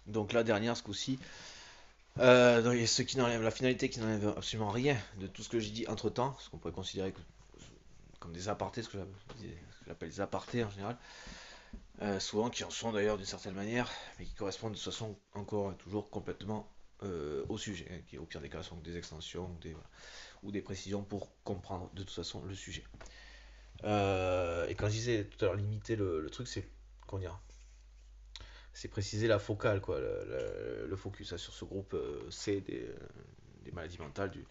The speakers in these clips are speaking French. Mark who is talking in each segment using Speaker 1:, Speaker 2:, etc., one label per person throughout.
Speaker 1: Donc la dernière, ce coup-ci, ce qui n'enlève la finalité qui n'enlève absolument rien de tout ce que j'ai dit entre temps, ce qu'on pourrait considérer comme des apartés, ce que j'appelle des apartés en général, souvent qui en sont d'ailleurs d'une certaine manière, mais qui correspondent de toute façon encore et toujours complètement au sujet, hein, qui au pire des cas sont des extensions voilà, ou des précisions pour comprendre de toute façon le sujet. Et quand je disais tout à l'heure limiter le truc, c'est qu'on dira, c'est préciser la focale, quoi, le focus hein, sur ce groupe C des maladies mentales du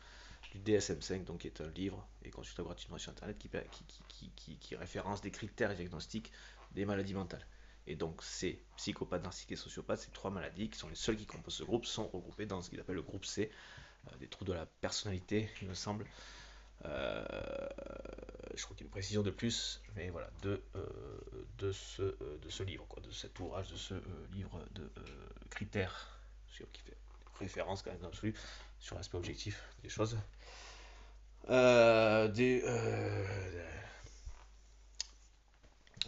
Speaker 1: DSM-5, donc qui est un livre et consultable gratuitement sur Internet qui référence des critères diagnostiques des maladies mentales. Et donc ces psychopathes, narcissiques et sociopathes, ces trois maladies qui sont les seules qui composent ce groupe, sont regroupées dans ce qu'il appelle le groupe C, des troubles de la personnalité, il me semble. Euh, je crois qu'il y a une précision de plus, mais voilà, de ce livre, quoi, de cet ouvrage, de ce livre de critères, qui fait référence quand même dans l'absolu sur l'aspect objectif des choses. Des,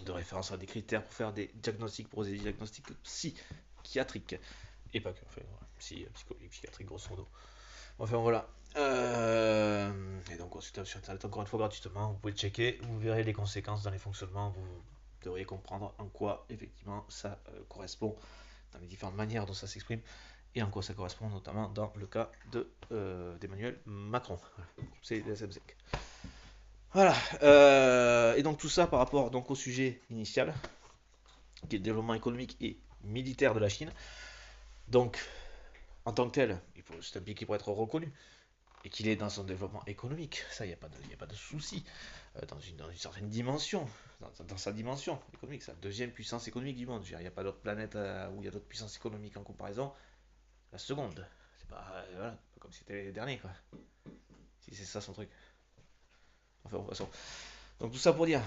Speaker 1: de référence à des critères pour faire des diagnostics, pour des diagnostics psychiatriques. Et pas que, enfin, voilà, psychologique, psychiatrique, grosso modo. Enfin voilà. Et donc consultable sur internet encore une fois gratuitement, vous pouvez checker, vous verrez les conséquences dans les fonctionnements, vous devriez comprendre en quoi effectivement ça correspond dans les différentes manières dont ça s'exprime et en quoi ça correspond notamment dans le cas d'Emmanuel Macron. Voilà. C'est les SM5. Voilà. Et donc tout ça par rapport donc au sujet initial, qui est le développement économique et militaire de la Chine. Donc en tant que tel, c'est un pays qui pourrait être reconnu et qu'il est dans son développement économique, ça, il n'y a, a pas de souci, dans une certaine dimension, dans sa dimension économique, c'est la deuxième puissance économique du monde. Il n'y a pas d'autre planète où il y a d'autres puissances économiques en comparaison, la seconde. C'est pas, voilà, pas comme si c'était les derniers, quoi. Si c'est ça son truc. Enfin, de toute façon. Donc tout ça pour dire,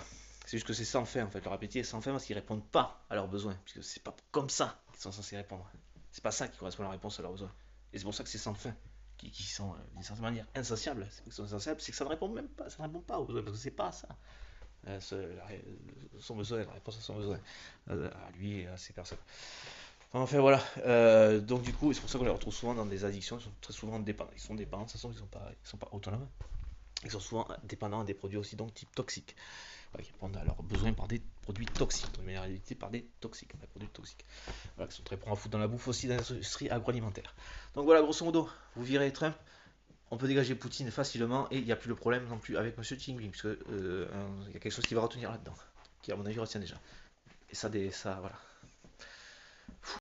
Speaker 1: c'est juste que c'est sans fin en fait. Leur appétit est sans fin parce qu'ils répondent pas à leurs besoins, puisque c'est pas comme ça qu'ils sont censés répondre. C'est pas ça qui correspond à la réponse à leurs besoins. Et c'est pour ça que c'est sans fin. Qui sont d'une certaine manière insatiables. C'est qu'ils sont insatiables, c'est que ça ne répond même pas, ça ne répond pas aux besoins, parce que c'est pas ça. Son besoin, la réponse à son besoin, à lui et à ces personnes. Enfin voilà. Donc du coup, c'est pour ça qu'on les retrouve souvent dans des addictions, ils sont très souvent dépendants. Ils sont dépendants, de toute façon, ils sont pas autonomes. Ils sont souvent dépendants des produits aussi donc type toxiques. Voilà, qui répondent à leurs besoins par des produits toxiques, de manière réalité par des toxiques, des produits toxiques. Voilà, qui sont très prêts à foutre dans la bouffe aussi dans l'industrie agroalimentaire. Donc voilà, grosso modo, vous virez Trump, on peut dégager Poutine facilement et il n'y a plus de problème non plus avec Monsieur Jinping, puisque il y a quelque chose qui va retenir là-dedans, qui à mon avis retient déjà. Et ça, ça voilà,